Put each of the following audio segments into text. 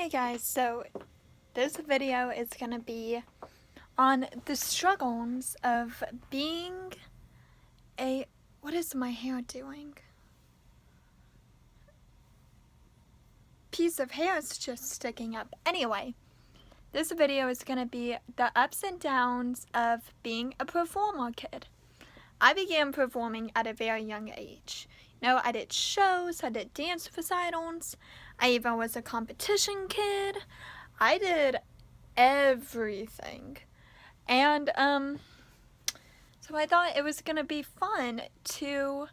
Hey guys, so this video is gonna be on the struggles of being what is my hair doing? Piece of hair is just sticking up. Anyway, this video is gonna be the ups and downs of being a performer kid. I began performing at a very young age. I did shows, I did dance recitals, I even was a competition kid. I did everything. And so I thought it was gonna be fun to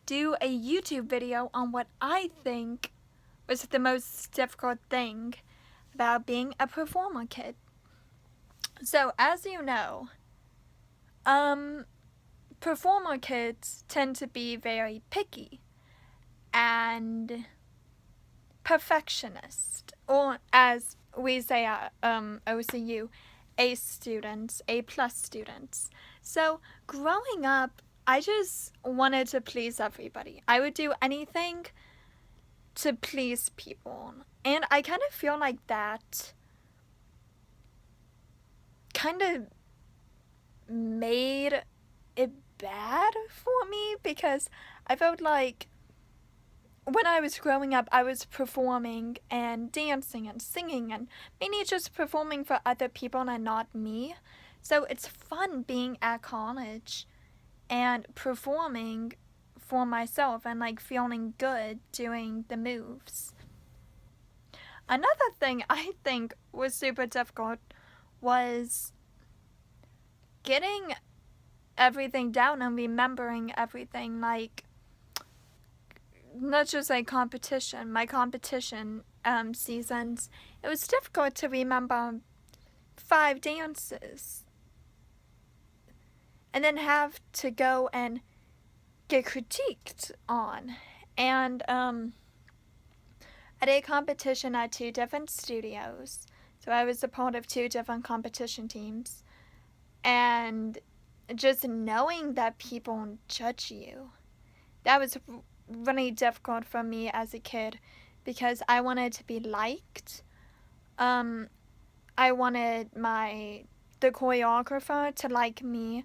do a YouTube video on what I think was the most difficult thing about being a performer kid. So as you know, performer kids tend to be very picky and perfectionist, or as we say at OCU, A students, A+ students. So growing up, I just wanted to please everybody. I would do anything to please people. And I kind of feel like that kind of made it bad for me, because I felt like when I was growing up, I was performing and dancing and singing and mainly just performing for other people and not me. So it's fun being at college and performing for myself and like feeling good doing the moves. Another thing I think was super difficult was getting everything down and remembering everything. Like, let's just say my competition seasons, it was difficult to remember 5 dances and then have to go and get critiqued on. And I did a competition at 2 different studios, so I was a part of 2 different competition teams, and just knowing that people judge you, that was really difficult for me as a kid, because I wanted to be liked. I wanted the choreographer to like me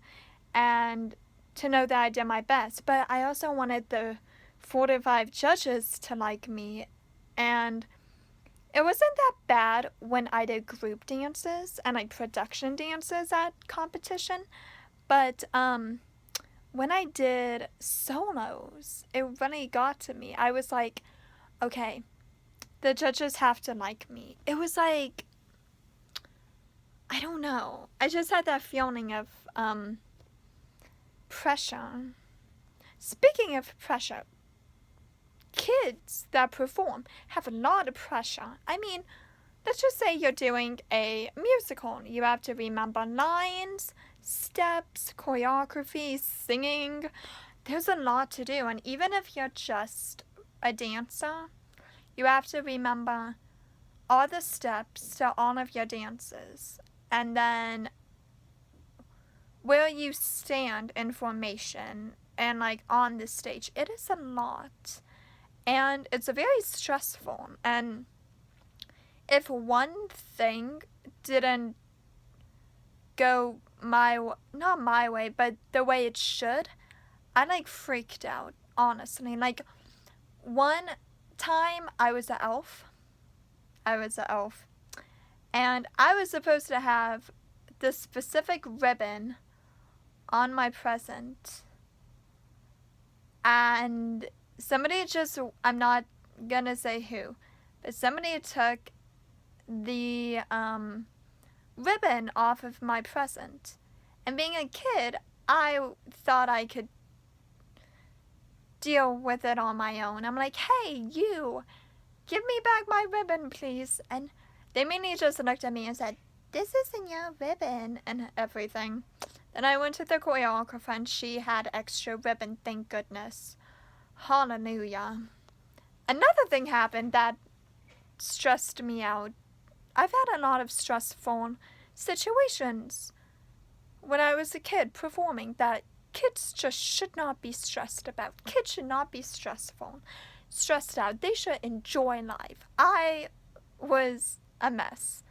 and to know that I did my best, but I also wanted the 4 to 5 judges to like me. And it wasn't that bad when I did group dances and like production dances at competition, but when I did solos, it really got to me. I was like, okay, the judges have to like me. It was like, I don't know. I just had that feeling of pressure. Speaking of pressure, kids that perform have a lot of pressure. I mean, let's just say you're doing a musical. You have to remember lines, steps, choreography, singing. There's a lot to do, and even if you're just a dancer, you have to remember all the steps to all of your dances, and then where you stand in formation and like on the stage. It is a lot, and it's very stressful. And if one thing didn't go not my way, but the way it should, I like freaked out, honestly. Like, one time I was an elf, and I was supposed to have this specific ribbon on my present, and somebody just, I'm not gonna say who, but somebody took the ribbon off of my present. And being a kid, I thought I could deal with it on my own. I'm like, hey, you, give me back my ribbon, please. And they mainly just looked at me and said, this isn't your ribbon, and everything. Then I went to the choreographer, and she had extra ribbon, thank goodness. Hallelujah. Another thing happened that stressed me out. I've had a lot of stressful situations when I was a kid performing that kids just should not be stressed about. Kids should not be stressed out. They should enjoy life. I was a mess.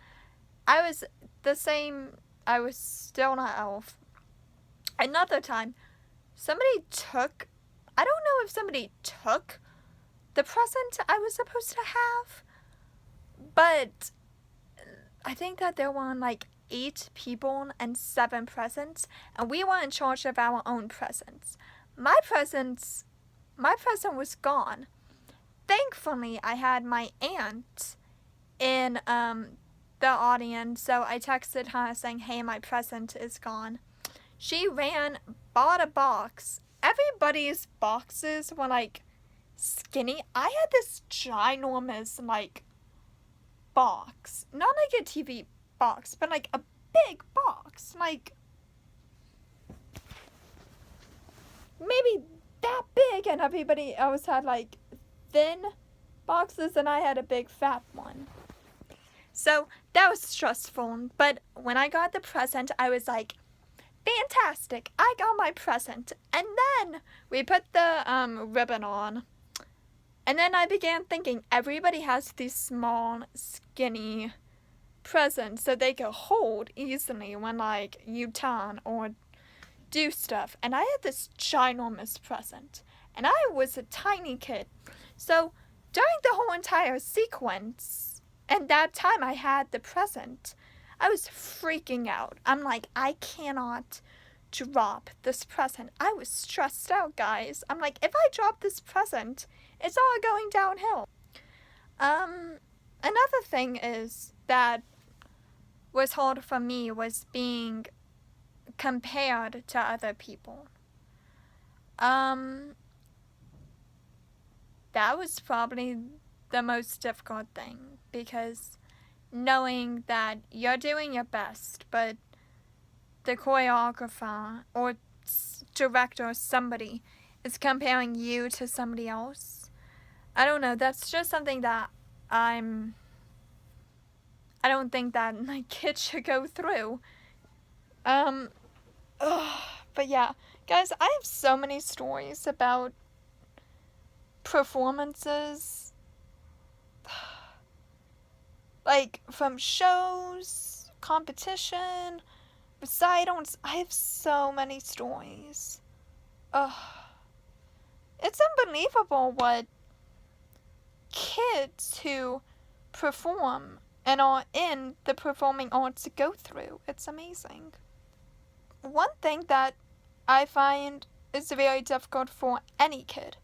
I was the same, I was still not elf. Another time, I don't know if somebody took the present I was supposed to have, but I think that there were like 8 people and 7 presents, and we were in charge of our own presents. My present was gone. Thankfully, I had my aunt in the audience, so I texted her saying, "Hey, my present is gone." She ran, bought a box. Everybody's boxes were like skinny. I had this ginormous like box, not like a TV box, but like a big box, like maybe that big, and everybody else had like thin boxes, and I had a big fat one. So that was stressful, but when I got the present, I was like, fantastic, I got my present. And then we put the ribbon on, and then I began thinking, everybody has these small, skinny presents that they can hold easily when like you turn or do stuff. And I had this ginormous present, and I was a tiny kid. So during the whole entire sequence, and that time I had the present, I was freaking out. I'm like, I cannot drop this present. I was stressed out, guys. I'm like, if I drop this present, it's all going downhill. Another thing is that was hard for me was being compared to other people. That was probably the most difficult thing, because knowing that you're doing your best, but the choreographer or director or somebody is comparing you to somebody else. I don't know, that's just something that I don't think that my kids should go through. But yeah, guys, I have so many stories about performances, like from shows, competition, recitals. I have so many stories. It's unbelievable what kids who perform and are in the performing arts go through. It's amazing. One thing that I find is very difficult for any kid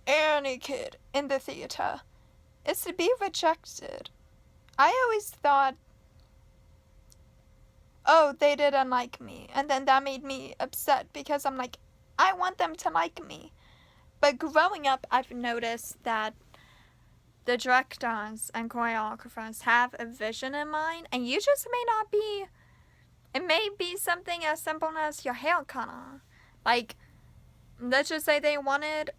in the theater, is to be rejected. I always thought, oh, they didn't like me, and then that made me upset, because I'm like, I want them to like me. But growing up, I've noticed that the directors and choreographers have a vision in mind, and you just may not be. It may be something as simple as your hair color. Like, let's just say they wanted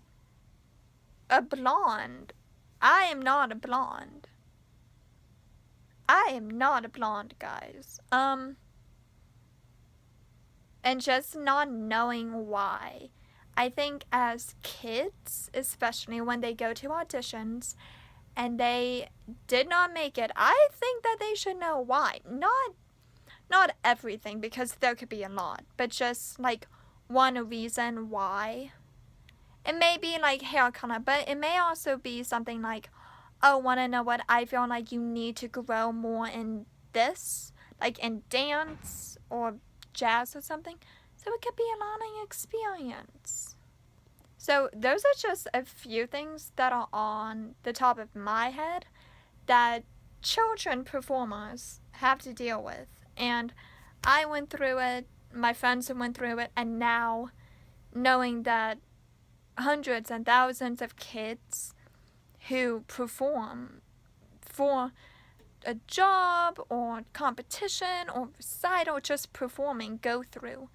a blonde. I am not a blonde. I am not a blonde, guys. And just not knowing why. I think as kids, especially when they go to auditions and they did not make it, I think that they should know why. Not everything, because there could be a lot, but just like one reason why. It may be like hair color, but it may also be something like, oh, want to know what? I feel like you need to grow more in this, like in dance or jazz or something. So it could be a learning experience. So those are just a few things that are on the top of my head that children performers have to deal with. And I went through it, my friends went through it, and now knowing that hundreds and thousands of kids who perform for a job or competition or recital, just performing, go through.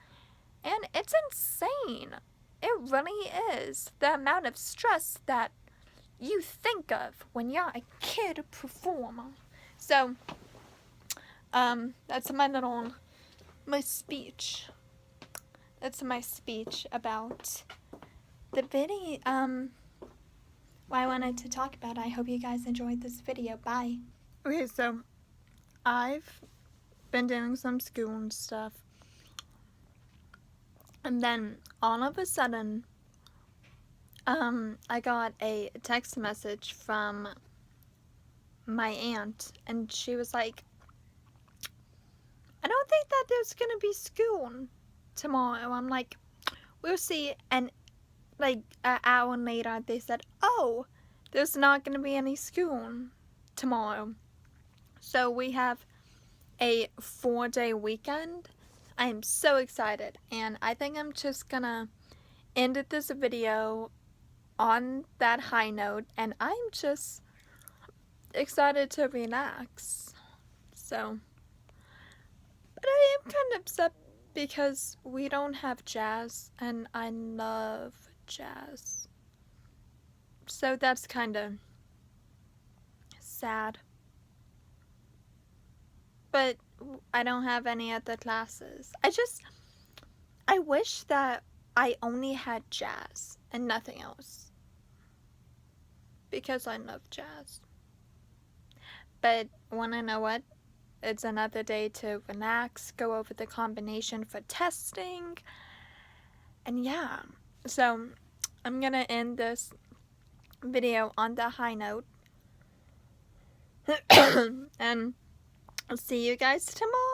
And it's insane. It really is, the amount of stress that you think of when you're a kid performer. So, that's my speech. That's my speech about the video, what I wanted to talk about. I hope you guys enjoyed this video. Bye. Okay, so I've been doing some school and stuff. And then all of a sudden, I got a text message from my aunt, and she was like, I don't think that there's gonna be school tomorrow. I'm like, we'll see. And like an hour later, they said, oh, there's not gonna be any school tomorrow. So we have a 4-day weekend. I am so excited, and I think I'm just gonna end this video on that high note, and I'm just excited to relax. So, but I am kind of upset because we don't have jazz, and I love jazz. So that's kind of sad. But I don't have any other classes. I wish that I only had jazz and nothing else. Because I love jazz. But wanna know what? It's another day to relax, go over the combination for testing. And yeah, so I'm gonna end this video on the high note. And I'll see you guys tomorrow.